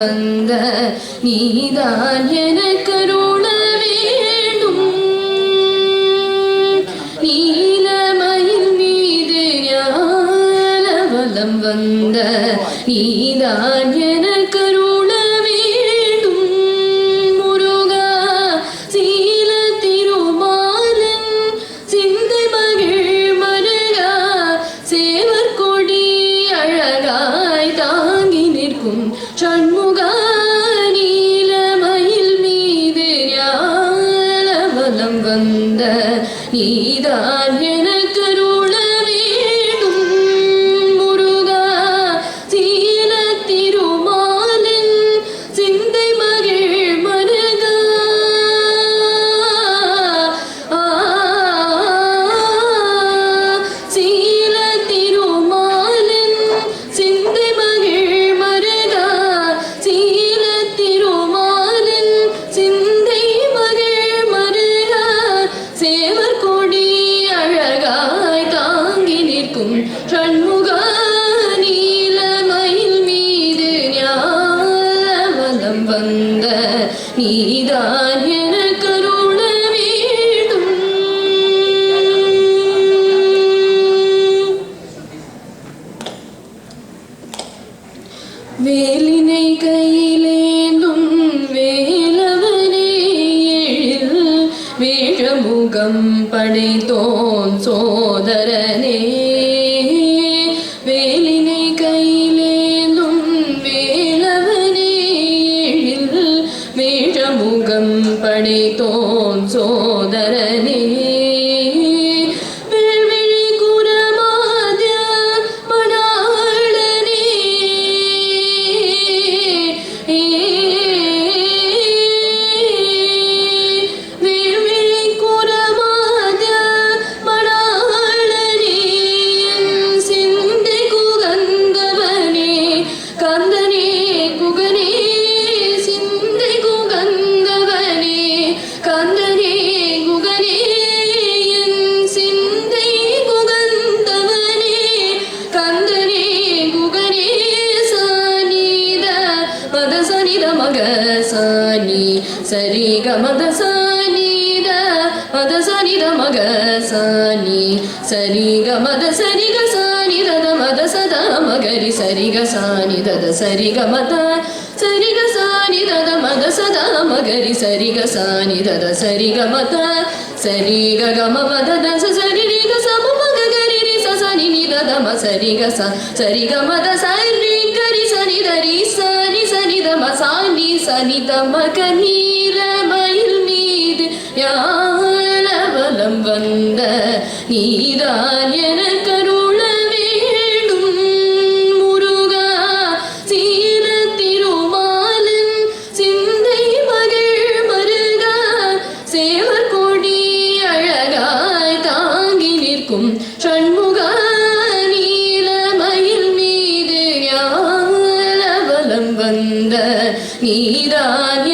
வந்த நீதான் எனக்கருள வேண்டும். நீலமயில் மீது ஞானவலம் வந்த நீதான் எனக்கருள வேண்டும். முருகா சீல திருமாலன் சிந்தை மகிழ் மருகா சேவர் கொடி அழகாய் தாங்கி நிற்கும் சண்முகா நீலமயில் மீது ஞானவலம் வந்த நீதான் எனக்கருள வேண்டும். முருகா சீல திருமாலன் சிந்தை மகிழ் மருகா சீல திருமாலன் சிந்தை மகிழ் மருகா சீல திருமாலன் சிந்தை மகிழ் மருகா சேவர் கொடி அழகாய் தாங்கி நிற்கும் சண்முகா நீலமயில் மீது ஞானவலம் வந்த நீதான் எனக்கருள வேண்டும். வேலினை கையிலேந்தும் வேலவனே எழில் வேழமுகம் படைத்தோன் சோதரனே. வேலினை கையிலேந்தும் வேலவனே எழில் வேழமுகம் படைத்தோன் சோதரனே. வேள்விழி குரமாத்ய மணாளனே. வேள்விழி குரமாத்ய மணாளனே சிந்தை குகந்தவனே கந்தனே குகனே சிந்தை குகந்தவனே கந்தனே குகனே சிந்தை குகந்தவனே கந்தனே குகனே. சானித மத சனித மக சானி சரி கமத சானித மத சனித மக சானி சரி கமத சரி க சானி தத மத சதா மகரி சரி க சானி தத சரி கமத சரி க சானி தத மத சதா மகரி சரி க சானி தத சரி கமத சரி க கம மத தச சரி ரி க சம மக கரி ரி ச சனி நி தத ம சரி க ச சரி க மத சரி கரி சனி தரி சனி சனி த ம சானி சனி த மக நீலமயில் மீது ஞானவலம் வந்த நீதான் எனக்கருள வேண்டும். முருகா சீல திருமாலன் சிந்தை மகிழ் மருகா சேவர் கொடி அழகாய் தாங்கி நிற்கும் சண்முகா நீலமயில் மீது ஞானவலம் வந்த நீதான்